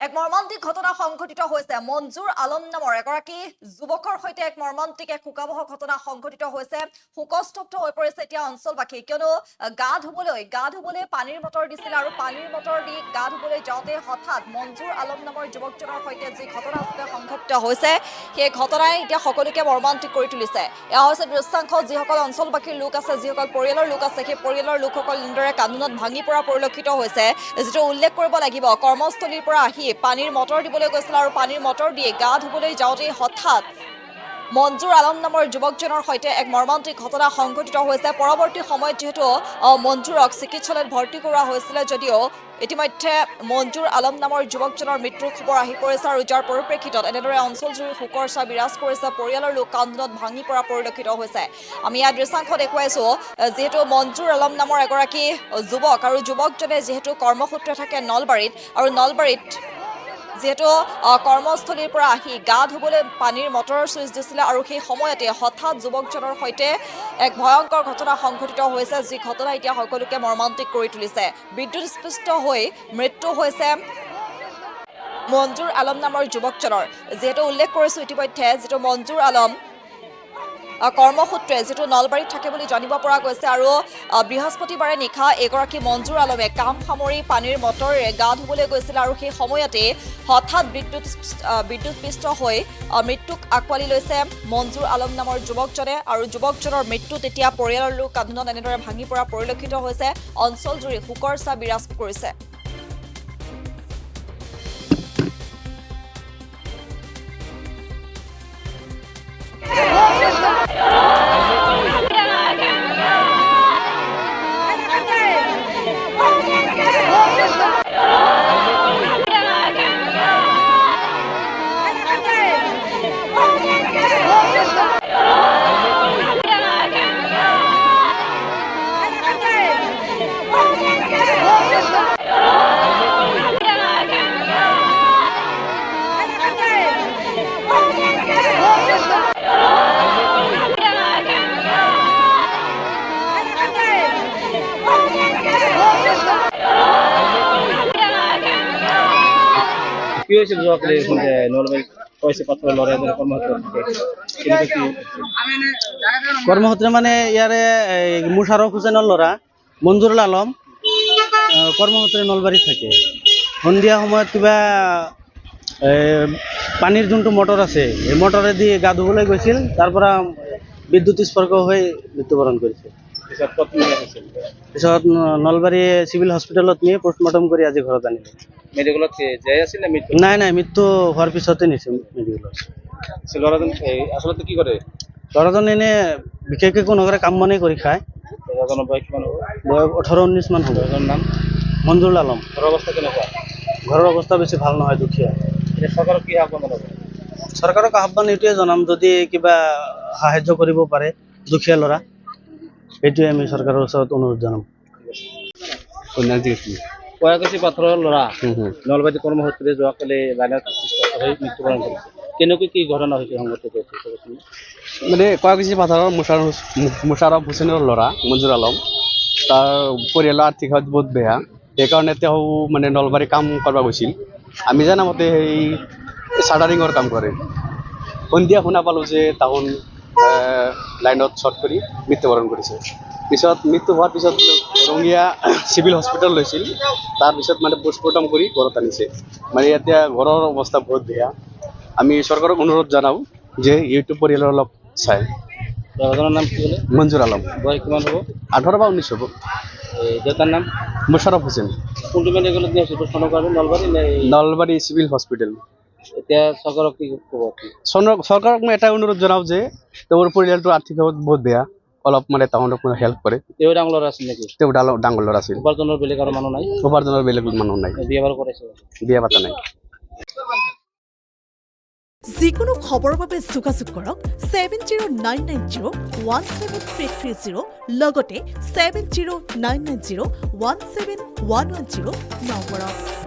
এক মৰ্মান্তিক ঘটনা সংঘটিত হৈছে মঞ্জুৰ আলম নামৰ এগৰাকী যুৱকৰ সৈতে এক মৰ্মান্তিক এক শোকাবহ ঘটনা সংঘটিত হৈছে শোকস্তব্ধ হৈ পৰিছে এতিয়া অঞ্চলবাসী কিয়নো গা ধুবলৈ পানীৰ মটৰ দিছিল আৰু পানীৰ মটৰ দি গা ধুবলৈ যাওঁতে হঠাৎ মঞ্জুৰ আলম নামৰ যুৱকজনৰ সৈতে যি ঘটনা আছিলে সংঘটিত হৈছে সেই ঘটনাই এতিয়া সকলোকে মৰ্মান্তিক কৰি তুলিছে এয়া হৈছে দৃশ্যাংশ যিসকল অঞ্চলবাসীৰ লোক আছে যিসকল পৰিয়ালৰ লোক আছে সেই পৰিয়ালৰ লোকসকল এনেদৰে কান্দোনত ভাঙি পৰা পৰিলক্ষিত হৈছে যেটো উল্লেখ কৰিব লাগিব কৰ্মস্থলীৰ পৰা আহি পানীৰ মটৰ দিবলৈ গৈছিল আৰু পানীৰ মটৰ দিয়ে গা ধুবলৈ যাওঁতে হঠাৎ মঞ্জুৰ আলম নামৰ যুৱকজনৰ সৈতে এক মৰ্মান্তিক ঘটনা সংঘটিত হৈছে পৰৱৰ্তী সময়ত যেহেতু মঞ্জুৰক চিকিৎসালয়ত ভৰ্তি কৰোৱা হৈছিল যদিও ইতিমধ্যে মঞ্জুৰ আলম নামৰ যুৱকজনৰ মৃত্যুৰ খবৰ আহি পৰিছে আৰু যাৰ পৰিপ্ৰেক্ষিতত এনেদৰে অঞ্চলজুৰি শোকৰ ছাঁ বিৰাজ কৰিছে পৰিয়ালৰ লোক কান্দোনত ভাঙি পৰা পৰিলক্ষিত হৈছে আমি ইয়াত দৃশ্যাংশ দেখুৱাইছো যেহেতু মঞ্জুৰ আলম নামৰ এগৰাকী যুৱক আৰু যুৱকজনে যেহেতু কৰ্মসূত্ৰে থাকে নলবাৰীত আৰু নলবাৰীত যেহেতু কৰ্মস্থলীৰ পৰা আহি গা ধুবলৈ পানীৰ মটৰৰ চুইচ দিছিলে আৰু সেই সময়তে হঠাৎ যুৱকজনৰ সৈতে এক ভয়ংকৰ ঘটনা সংঘটিত হৈছে যি ঘটনা এতিয়া সকলোকে মৰ্মান্তিক কৰি তুলিছে বিদ্যুৎস্পৃষ্ট হৈ মৃত্যু হৈছে মঞ্জুৰ আলম নামৰ যুৱকজনৰ যেহেতু উল্লেখ কৰিছোঁ ইতিমধ্যে যিটো মঞ্জুৰ আলম কৰ্মসূত্ৰে যেটো নলবাৰীত থাকে বুলি জানিব পৰা গৈছে আৰু বৃহস্পতিবাৰে নিশা এগৰাকী মঞ্জুৰ আলমে কাম সামৰি পানীৰ মটৰেৰে গা ধুবলৈ গৈছিল আৰু সেই সময়তে হঠাৎ বিদ্যুৎস্পৃষ্ট হৈ মৃত্যুক আঁকোৱালি লৈছে মঞ্জুৰ আলম নামৰ যুৱকজনে আৰু যুৱকজনৰ মৃত্যুত এতিয়া পৰিয়ালৰ লোক কান্দোনত এনেদৰে ভাঙি পৰা পৰিলক্ষিত হৈছে অঞ্চলজুৰি শোকৰ ছাঁ বিৰাজ কৰিছে কি হয়েছিল যোৱাকালি নলবাৰী পইচা পাত্ৰ লৰাই কৰ্মসূত্ৰে মানে ইয়াৰে মুছাৰফ হুছেইনৰ ল'ৰা মঞ্জুৰুল আলম কৰ্মসূত্ৰে নলবাৰীত থাকে সন্ধিয়া সময়ত কিবা পানীৰ যোনটো মটৰ আছে এই মটৰেদি গা ধুবলৈ গৈছিল তাৰ পৰা বিদ্যুৎ স্পৰ্শ হৈ মৃত্যুবৰণ কৰিছে পিছত নলবাৰী চিভিল হস্পিটেলত নিয়ে পোষ্টমৰ্টম কৰি আজি ঘৰত আনিলে মেডিকেলত যাই আছিল নাই মৃত্যু হোৱাৰ পিছতে নিছে মেডিকেলত ল'ৰাজন আচলতে কি কৰে ল'ৰাজন এনে বিশেষকৈ একো নকৰে কাম বনেই কৰি খায় ল'ৰাজনৰ বয়স কিমান হ'ব বয়স 18-19 মান হ'ব ল'ৰাজনৰ নাম মঞ্জুৰুল আলম ঘৰৰ অৱস্থা কেনেকুৱা ঘৰৰ অৱস্থা বেছি ভাল নহয় দুখীয়া এতিয়া চৰকাৰক কি আহ্বান জনাব চৰকাৰক আহ্বান এইটোৱে জনাম যদি কিবা সাহায্য কৰিব পাৰে দুখীয়া ল'ৰা এইটোৱে আমি চৰকাৰৰ ওচৰত অনুৰোধ জনাম কুৱাকুছি পাথৰৰ ল'ৰা নলবাৰী কৰ্মসূত্ৰে যোৱাকালি লাইনত হৈ মৃত্যুবৰণ কৰিছে কেনেকৈ কি ঘটনা হৈছে সংঘটিত মানে কুৱাকুছি পাথৰৰ মুছাৰফ হুছেইনৰ ল'ৰা মঞ্জুৰ আলম তাৰ পৰিয়ালৰ আৰ্থিক হালত বহুত বেয়া সেইকাৰণে তেওঁ মানে নলবাৰী কাম কৰিব গৈছিল আমি জানামতে সেই চাৰ্টাৰিঙৰ কাম কৰে সন্ধিয়া শুনা পালোঁ যে টাউন লাইনত শ্বৰ্ট কৰি মৃত্যুবৰণ কৰিছে পিছত মৃত্যু হোৱাৰ পিছত ৰঙিয়া চিভিল হস্পিটেল লৈছিল তাৰপিছত মানে পোষ্টমৰ্টম কৰি ঘৰত আনিছে মানে এতিয়া ঘৰৰ অৱস্থা বহুত বেয়া আমি চৰকাৰক অনুৰোধ জনাওঁ যে এইটো পৰিয়ালৰ অলপ চাই ল'ৰাজনৰ নাম কি ক'লে মঞ্জুৰ আলম বয়স কিমান হ'ব 18 বা 19 হ'ব দেউতাৰ নাম মুছাৰফ হুছেইন কোনটো মেডিকেলত নিয়ে পোষ্টমৰ্টম কৰিব নলবাৰী নে নলবাৰী চিভিল হস্পিটেল এতিয়া চৰকাৰক কি ক'ব চৰকাৰক মই এটা অনুৰোধ জনাওঁ যে তেওঁৰ পৰিয়ালটো আৰ্থিকভাৱে বহুত বেয়া অলপ মানে টাউনক হেল্প কৰে তেওঁ ডাঙৰ ল'ৰা আছিল নেকি তেওঁ ডাঙৰ ল'ৰা আছিল উপাৰ্জনৰ বেলেগ আৰু মানুহ নাই উপাৰ্জনৰ বেলেগ মানুহ নাই বিয়া বাৰু কৰাইছে বিয়া পাতা নাই যিকোনো খবৰৰ বাবে যোগাযোগ কৰক 7099017330 লগতে 7099017110 নম্বৰত